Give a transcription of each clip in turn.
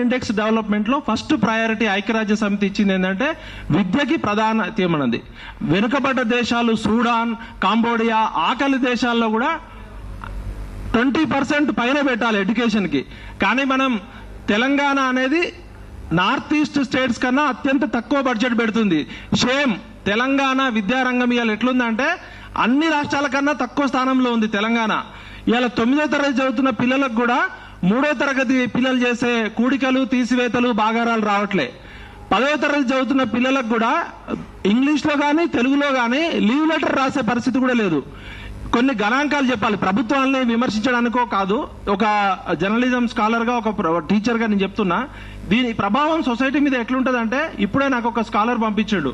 Index development లో first priority ఐక్యరాజ్య సమితి ఇచ్చింది ఏంటంటే విద్యకి ప్రాధాన్యత. వెనుకబడ్డ దేశాలు సూడాన్, కాంబోడియా, ఆకలి దేశాల్లో కూడా 20% పైన పెట్టాలి ఎడ్యుకేషన్ కి. కానీ మనం తెలంగాణ అనేది నార్త్ ఈస్ట్ స్టేట్స్ కన్నా అత్యంత తక్కువ బడ్జెట్ పెడుతుంది. షేమ్. తెలంగాణ విద్యారంగం ఇవాళ ఎట్లుందంటే అన్ని రాష్ట్రాల కన్నా తక్కువ స్థానంలో ఉంది తెలంగాణ. ఇవాళ 9వ తరగతి చదువుతున్న పిల్లలకు కూడా 3వ తరగతి పిల్లలు చేసే కూడికలు, తీసివేతలు, బాగారాలు రావట్లే. 10వ తరగతి చదువుతున్న పిల్లలకు కూడా ఇంగ్లీష్ లో గానీ తెలుగులో గానీ లీవ్ లెటర్ రాసే పరిస్థితి కూడా లేదు. కొన్ని గణాంకాలు చెప్పాలి. ప్రభుత్వాన్ని విమర్శించడానికో కాదు, ఒక జర్నలిజం స్కాలర్ గా, ఒక టీచర్ గా నేను చెప్తున్నా. దీని ప్రభావం సొసైటీ మీద ఎట్లుంటదంటే, ఇప్పుడే నాకు ఒక స్కాలర్ పంపించాడు.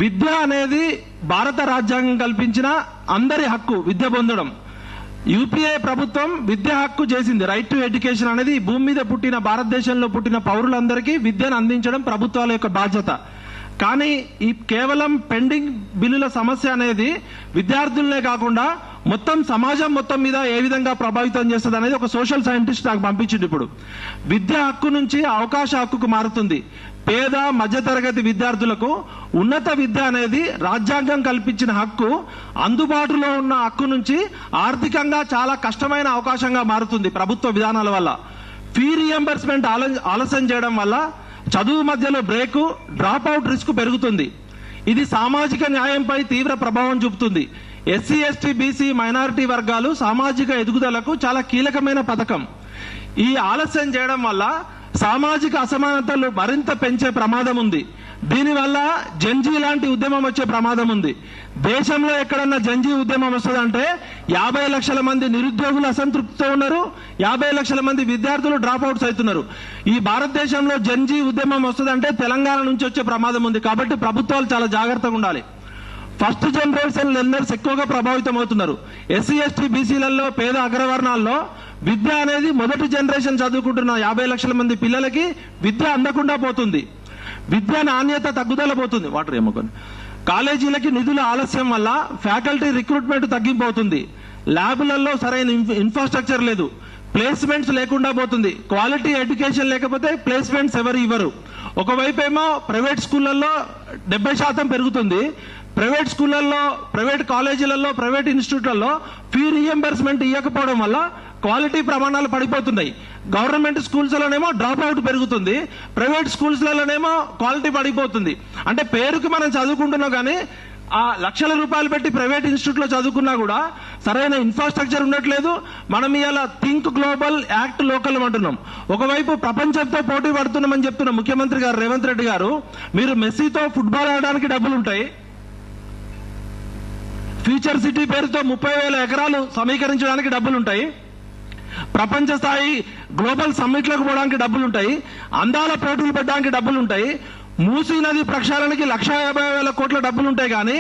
విద్య అనేది భారత రాజ్యాంగం కల్పించిన అందరి హక్కు విద్య పొందడం. యూపీఏ ప్రభుత్వం విద్య హక్కు చేసింది. రైట్ టు ఎడ్యుకేషన్ అనేది భూమి మీద పుట్టిన, భారతదేశంలో పుట్టిన పౌరులందరికీ విద్యను అందించడం ప్రభుత్వాల యొక్క బాధ్యత. కానీ ఈ కేవలం పెండింగ్ బిల్లుల సమస్య అనేది విద్యార్థులనే కాకుండా మొత్తం సమాజం మొత్తం మీద ఏ విధంగా ప్రభావితం చేస్తుంది అనేది ఒక సోషల్ సైంటిస్ట్ నాకు పంపించింది. ఇప్పుడు విద్య హక్కు నుంచి అవకాశ హక్కుకు మారుతుంది. పేద మధ్యతరగతి విద్యార్థులకు ఉన్నత విద్య అనేది రాజ్యాంగం కల్పించిన హక్కు. అందుబాటులో ఉన్న హక్కు నుంచి ఆర్థికంగా చాలా కష్టమైన అవకాశంగా మారుతుంది ప్రభుత్వ విధానాల వల్ల. ఫీ రియంబర్స్మెంట్ ఆలస్యం చేయడం వల్ల చదువు మధ్యలో బ్రేకు, డ్రాప్ అవుట్ రిస్క్ పెరుగుతుంది. ఇది సామాజిక న్యాయంపై తీవ్ర ప్రభావం చూపుతుంది. ఎస్సీ, ఎస్టీ, బీసీ, మైనారిటీ వర్గాలు సామాజిక ఎదుగుదలకు చాలా కీలకమైన పథకం. ఈ ఆలస్యం చేయడం వల్ల సామాజిక అసమానతలు మరింత పెంచే ప్రమాదం ఉంది. దీనివల్ల జంజీ లాంటి ఉద్యమం వచ్చే ప్రమాదం ఉంది. దేశంలో ఎక్కడన్నా జంజీ ఉద్యమం వస్తుందంటే 50 లక్షల మంది నిరుద్యోగులు అసంతృప్తితో ఉన్నారు, 50 లక్షల మంది విద్యార్థులు డ్రాప్ అవుట్స్ అవుతున్నారు. ఈ భారతదేశంలో జంజీ ఉద్యమం వస్తుందంటే తెలంగాణ నుంచి వచ్చే ప్రమాదం ఉంది. కాబట్టి ప్రభుత్వాలు చాలా జాగ్రత్తగా ఉండాలి. ఫస్ట్ జనరేషన్ లెర్నర్స్ ఎక్కువగా ప్రభావితం అవుతున్నారు. ఎస్సీ, ఎస్టీ, బీసీలలో, పేద అగ్రవర్ణాల్లో విద్య అనేది మొదటి జనరేషన్ చదువుకుంటున్న 50 లక్షల మంది పిల్లలకి విద్య అందకుండా పోతుంది. విద్య నాణ్యత తగ్గుదల పోతుంది. వాటర్ ఏమోకొని కాలేజీలకి నిధుల ఆలస్యం వల్ల ఫ్యాకల్టీ రిక్రూట్మెంట్ తగ్గిపోతుంది. ల్యాబ్లలో సరైన ఇన్ఫ్రాస్ట్రక్చర్ లేదు. ప్లేస్మెంట్స్ లేకుండా పోతుంది. క్వాలిటీ ఎడ్యుకేషన్ లేకపోతే ప్లేస్మెంట్స్ ఎవరు ఇవ్వరు. ఒకవైపు ఏమో ప్రైవేట్ స్కూళ్లలో 70% పెరుగుతుంది. ప్రైవేట్ స్కూళ్లలో, ప్రైవేట్ కాలేజీలలో, ప్రైవేట్ ఇన్స్టిట్యూట్లలో ఫీ రియంబర్స్మెంట్ ఇవ్వకపోవడం వల్ల క్వాలిటీ ప్రమాణాలు పడిపోతున్నాయి. గవర్నమెంట్ స్కూల్స్ లోనేమో డ్రాప్ అవుట్ పెరుగుతుంది, ప్రైవేట్ స్కూల్స్ లోనేమో క్వాలిటీ పడిపోతుంది. అంటే పేరుకి మనం చదువుకుంటున్నాం కానీ ఆ లక్షల రూపాయలు పెట్టి ప్రైవేట్ ఇన్స్టిట్యూట్ లో చదువుకున్నా కూడా సరైన ఇన్ఫ్రాస్ట్రక్చర్ ఉండట్లేదు. మనం ఇవాళ థింక్ గ్లోబల్, యాక్ట్ లోకల్ అంటున్నాం. ఒకవైపు ప్రపంచంతో పోటీ పడుతున్నామని చెప్తున్న ముఖ్యమంత్రి గారు రేవంత్ రెడ్డి గారు, మీరు మెస్సీతో ఫుట్బాల్ ఆడడానికి డబ్బులు ఉంటాయి, ఫ్యూచర్ సిటీ పేరుతో 30,000 ఎకరాలు సమీకరించడానికి డబ్బులుంటాయి, ప్రపంచ స్థాయి గ్లోబల్ సమ్మిట్లకు పోవడానికి డబ్బులుంటాయి, అందాల పోటీలు పెట్టడానికి డబ్బులుంటాయి, మూసీ నది ప్రక్షాళనకి 1,50,000 కోట్ల డబ్బులుంటాయి. కానీ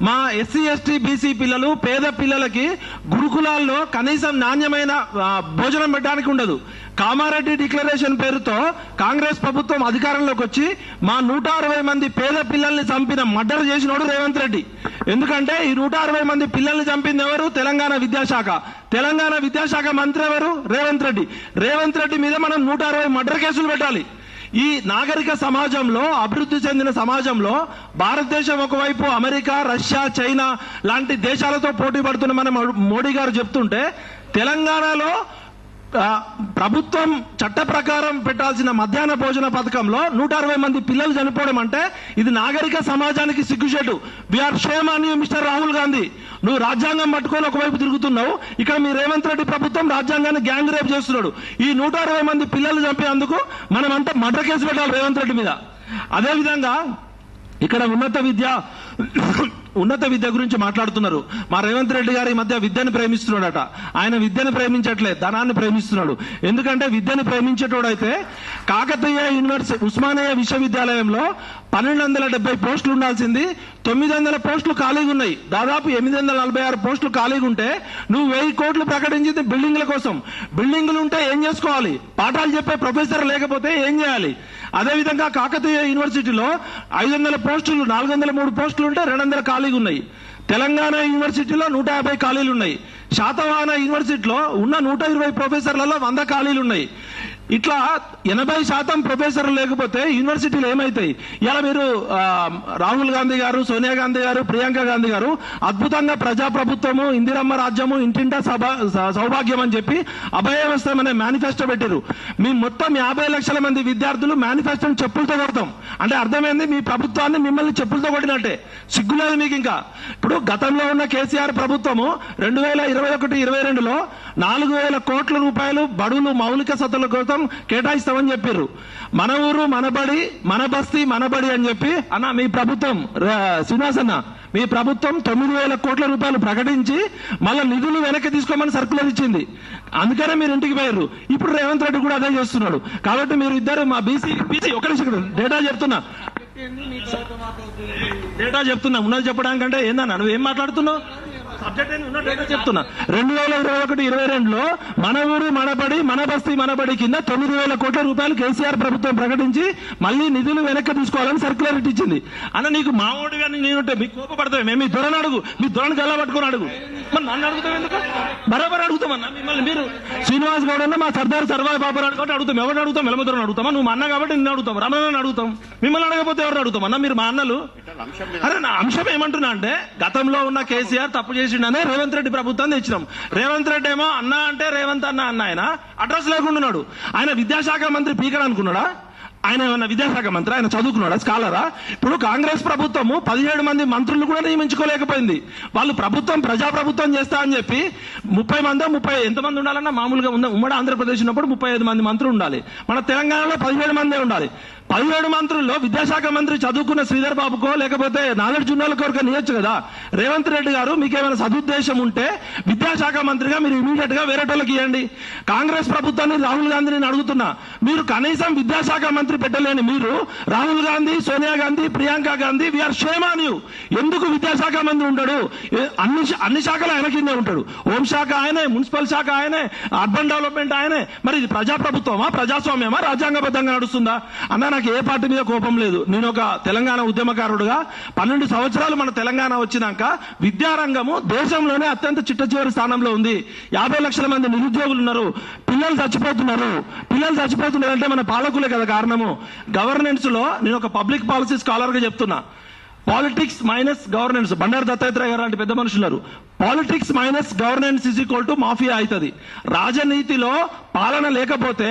మా ఎస్సీ, ఎస్టీ, బీసీ పిల్లలు, పేద పిల్లలకి గురుకులాల్లో కనీసం నాణ్యమైన భోజనం పెట్టడానికి ఉండదు. కామారెడ్డి డిక్లరేషన్ పేరుతో కాంగ్రెస్ ప్రభుత్వం అధికారంలోకి వచ్చి మా 160 మంది పేద పిల్లల్ని చంపిన, మర్డర్ చేసినోడు రేవంత్ రెడ్డి. ఎందుకంటే ఈ 160 మంది పిల్లల్ని చంపింది ఎవరు? తెలంగాణ విద్యాశాఖ. తెలంగాణ విద్యాశాఖ మంత్రి ఎవరు? రేవంత్ రెడ్డి. రేవంత్ రెడ్డి మీద మనం 160 మర్డర్ కేసులు పెట్టాలి. ఈ నాగరిక సమాజంలో, అభివృద్ధి చెందిన సమాజంలో భారతదేశం ఒకవైపు అమెరికా, రష్యా, చైనా లాంటి దేశాలతో పోటీ పడుతున్న మన మోడీ గారు చెప్తుంటే, తెలంగాణలో ప్రభుత్వం చట్ట ప్రకారం పెట్టాల్సిన మధ్యాహ్న భోజన పథకంలో 160 మంది పిల్లలు చనిపోవడం అంటే ఇది నాగరిక సమాజానికి సిగ్గుచేటు. We are shame on you mister Rahul Gandhi. నువ్వు రాజ్యాంగం పట్టుకొని ఒకవైపు తిరుగుతున్నావు, ఇక్కడ మీ రేవంత్ రెడ్డి ప్రభుత్వం రాజ్యాంగాన్ని గ్యాంగ్ రేప్ చేస్తున్నాడు. ఈ 160 మంది పిల్లలు చంపేందుకు మనమంతా మర్డర్ కేసు పెట్టాలి రేవంత్ రెడ్డి మీద. అదేవిధంగా ఇక్కడ ఉన్నత విద్య గురించి మాట్లాడుతున్నారు. మా రేవంత్ రెడ్డి గారు ఈ మధ్య విద్యను ప్రేమిస్తున్నాడట. ఆయన విద్యను ప్రేమించట్లే, ధనాన్ని ప్రేమిస్తున్నాడు. ఎందుకంటే విద్యను ప్రేమించేటోడైతే కాకతీయ యూనివర్సిటీ, ఉస్మానియా విశ్వవిద్యాలయంలో 1270 పోస్టులు ఉండాల్సింది 900 పోస్టులు ఖాళీగా ఉన్నాయి. దాదాపు 846 పోస్టులు ఖాళీగా ఉంటే నువ్వు 1000 కోట్లు ప్రకటించింది బిల్డింగ్ల కోసం. బిల్డింగులు ఉంటే ఏం చేసుకోవాలి? పాఠాలు చెప్పే ప్రొఫెసర్ లేకపోతే ఏం చేయాలి? అదేవిధంగా కాకతీయ యూనివర్సిటీలో 500 పోస్టులు, 403 పోస్టులు ఉంటే 200 ఖాళీగా ఉన్నాయి. తెలంగాణ యూనివర్సిటీలో 150 ఖాళీలు ఉన్నాయి. శాతవాహన యూనివర్సిటీలో ఉన్న 120 ప్రొఫెసర్లలో 100 ఖాళీలు ఉన్నాయి. ఇట్లా 80% ప్రొఫెసర్లు లేకపోతే యూనివర్సిటీలు ఏమైతాయి? ఇలా మీరు రాహుల్ గాంధీ గారు, సోనియా గాంధీ గారు, ప్రియాంక గాంధీ గారు అద్భుతంగా ప్రజాప్రభుత్వము, ఇందిరమ్మ రాజ్యము, ఇంటింటా సౌభాగ్యం అని చెప్పి అభయవస్థం అనే మేనిఫెస్టో పెట్టారు. మీ మొత్తం 50 లక్షల మంది విద్యార్థులు మేనిఫెస్టోని చెప్పులతో కొడతాం అంటే అర్థమైంది మీ ప్రభుత్వాన్ని మిమ్మల్ని చెప్పులతో కొట్టినట్టే. సిగ్గులేదు మీకు ఇంకా. ఇప్పుడు గతంలో ఉన్న కేసీఆర్ ప్రభుత్వము 2021-22లో 4,000 కోట్ల రూపాయలు బడులు మౌలిక సతుల కోసం కేటాయిస్తామని చెప్పారు. మన ఊరు మనబడి, మన బస్తీ మనబడి అని చెప్పి అన్న మీ ప్రభుత్వం శ్రీనివాస్ అన్న మీ ప్రభుత్వం 9,000 కోట్ల రూపాయలు ప్రకటించి మళ్ళీ నిధులు వెనక్కి తీసుకోమని సర్కులర్ ఇచ్చింది. అందుకనే మీరు ఇంటికి పోయారు. ఇప్పుడు రేవంత్ రెడ్డి కూడా అదే చేస్తున్నాడు. కాబట్టి మీరు ఇద్దరు మా బీసీ ఒక నిమిషం డేటా చెప్తున్నా ఉన్నది చెప్పడానికంటే ఏందన్నా నువ్వేం మాట్లాడుతున్నావు? సబ్జెక్ట్ ఉన్న డేటా చెప్తున్నా. 2021-22లో మన ఊరు మనబడి, మన బస్తీ మనబడి కింద 9,000 కోట్ల రూపాయలు కేసీఆర్ ప్రభుత్వం ప్రకటించి మళ్ళీ నిధులు వెనక్కి తీసుకోవాలని సర్క్యులర్ ఇచ్చింది. అన్న నీకు మావోడు కానీ నేనుంటే మీకు కోపపడతాయి. మేము మీ దొరని అడుగు, మీ దొరని గల్లా పట్టుకుని అడుగు. మరి నన్ను అడుగుతాం ఎందుకు? బరాబర్ అడుగుతామన్నా మిమ్మల్ని. మీరు శ్రీనివాస్ గౌడ్ అన్న మా సర్దార్ సర్వాయి బాబు కాబట్టి అడుగుతాం. ఎవరు అడుగుతాం? మెలమదొరని అడుగుతామా? నువ్వు మా అన్న కాబట్టి నిన్ను అడుగుతాం, రమణని అడుగుతాం. మిమ్మల్ని అడగకపోతే ఎవరు అడుగుతాం అన్న? మీరు మా అన్నలు. అరే నా అంశం ఏమంటున్నా అంటే గతంలో ఉన్న కేసీఆర్ తప్పు చేసిండనే రేవంత్ రెడ్డి ప్రభుత్వాన్ని తెచ్చినాం. రేవంత్ రెడ్డి ఏమో అన్న అంటే రేవంత్ అన్న ఆయన అడ్రస్ లేకుండా ఆయన విద్యాశాఖ మంత్రి పీకర్ అనుకున్నాడా? ఆయన ఏమన్నా విద్యాశాఖ మంత్రి? ఆయన చదువుకున్నాడా? స్కాలరా? ఇప్పుడు కాంగ్రెస్ ప్రభుత్వము 17 మంది మంత్రులు కూడా నియమించుకోలేకపోయింది. వాళ్ళు ప్రభుత్వం ప్రజాప్రభుత్వం చేస్తా అని చెప్పి 30 మంది ఎంతమంది ఉండాలన్నా మామూలుగా ఉమ్మడి ఆంధ్రప్రదేశ్ ఉన్నప్పుడు 35 మంది మంత్రులు ఉండాలి. మన తెలంగాణలో 17 మందే ఉండాలి. 17 మంత్రుల్లో విద్యాశాఖ మంత్రి చదువుకున్న శ్రీధర్ బాబుకో లేకపోతే నాలెడ్జ్ ఉన్న వాళ్ళకో నియొచ్చు కదా. రేవంత్ రెడ్డి గారు మీకేమైనా సదుద్దేశం ఉంటే విద్యాశాఖ మంత్రిగా మీరు ఇమీడియట్ గా వేరే వాళ్ళకి ఇవ్వండి. కాంగ్రెస్ ప్రభుత్వాన్ని రాహుల్ గాంధీని అడుగుతున్నా, మీరు కనీసం విద్యాశాఖ మంత్రి పెట్టలేని మీరు Rahul Gandhi, Sonia Gandhi, Priyanka Gandhi we are shame on you. ఎందుకు విద్యాశాఖ మంత్రి ఉంటాడు? అన్ని శాఖలు ఆయన కిందే ఉంటాడు. హోంశాఖ ఆయనే, మున్సిపల్ శాఖ ఆయనే, అర్బన్ డెవలప్మెంట్ ఆయనే. మరి ఇది ప్రజాప్రభుత్వమా, ప్రజాస్వామ్యమా, రాజ్యాంగబద్ధంగా నడుస్తుందా? అన్న నాకు ఏ పార్టీ మీద కోపం లేదు. నేను ఒక తెలంగాణ ఉద్యమకారుడుగా 12 సంవత్సరాలు మన తెలంగాణ వచ్చినాక విద్యారంగము దేశంలోనే అత్యంత చిట్ట చివరి స్థానంలో ఉంది. 50 లక్షల మంది నిరుద్యోగులు ఉన్నారు. పిల్లలు చచ్చిపోతున్నారంటే మన పాలకులే కదా కారణము. గవర్నెన్స్ లో నేను ఒక పబ్లిక్ పాలసీ స్కాలర్ గా చెప్తున్నా. Politics minus governance, Bandaru Dattatreya గారు లాంటి పెద్ద మనుషులు, politics minus governance is equal to mafia అవుతుంది. రాజనీతిలో పాలన లేకపోతే,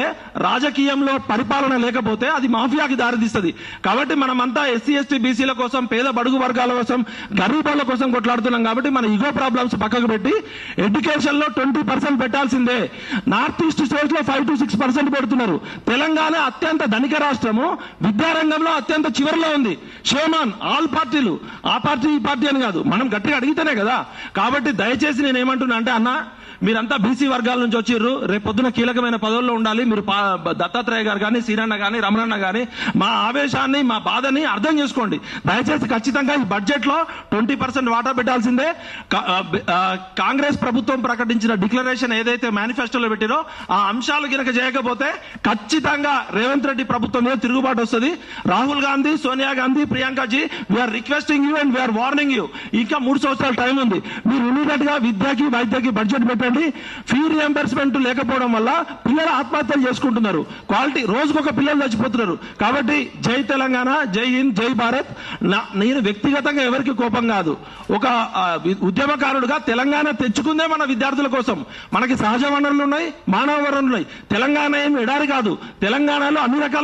రాజకీయంలో పరిపాలన లేకపోతే అది మాఫియాకి దారితీస్తుంది. కాబట్టి మనమంతా ఎస్సీ ఎస్టీ బీసీల కోసం, పేద బడుగు వర్గాల కోసం, గరీబుల కోసం కొట్లాడుతున్నాం. కాబట్టి మన ఈగో ప్రాబ్లమ్స్ పక్కకు పెట్టి ఎడ్యుకేషన్ లో 20% పెట్టాల్సిందే. నార్త్ ఈస్ట్ స్టేట్స్ లో 5 to 6% పెడుతున్నారు. తెలంగాణ అత్యంత ధనిక రాష్ట్రము, విద్యారంగంలో అత్యంత చివరిలో ఉంది. షేమాన్ ఆల్ పార్టీలు, ఆ పార్టీ ఈ పార్టీ అని కాదు, మనం గట్టిగా అడిగితేనే కదా. కాబట్టి దయచేసి నేను ఏమంటున్నా అంటే అన్న మీరంతా బీసీ వర్గాల నుంచి వచ్చిర్రు, రేపు పొద్దున కీలకమైన పదవుల్లో ఉండాలి. మీరు దత్తాత్రేయ గారు కానీ, సీనన్న కానీ, రమణన్న కానీ మా ఆవేశాన్ని, మా బాధని అర్థం చేసుకోండి. దయచేసి ఖచ్చితంగా ఈ బడ్జెట్ లో 20% వాటా పెట్టాల్సిందే. కాంగ్రెస్ ప్రభుత్వం ప్రకటించిన డిక్లరేషన్ ఏదైతే మేనిఫెస్టోలో పెట్టిరో ఆ అంశాలు గినక చేయకపోతే ఖచ్చితంగా రేవంత్ రెడ్డి ప్రభుత్వం మీద తిరుగుబాటు వస్తుంది. Rahul Gandhi, Sonia Gandhi, Priyankaji we are requesting you and we are warning you. ఇంకా 3 సంవత్సరాల టైం ఉంది. మీరు ఇమీడియట్ గా విద్యకి, వైద్యకి బడ్జెట్ పెట్టండి. ఫీ రియంబర్స్మెంట్ లేకపోవడం వల్ల పిల్లలు ఆత్మహత్యలు చేసుకుంటున్నారు. క్వాలిటీ రోజుకొక పిల్లలు చచ్చిపోతున్నారు. కాబట్టి జై తెలంగాణ, జై హింద్, జై భారత్. నేను వ్యక్తిగతంగా ఎవరికి కోపం కాదు. ఒక ఉద్యమకారుడుగా తెలంగాణ తెచ్చుకుందే మన విద్యార్థుల కోసం. మనకి సహజ వనరులు ఉన్నాయి, మానవ వనరులు ఉన్నాయి. తెలంగాణ ఏమి ఎడారి కాదు. తెలంగాణలో అన్ని రకాల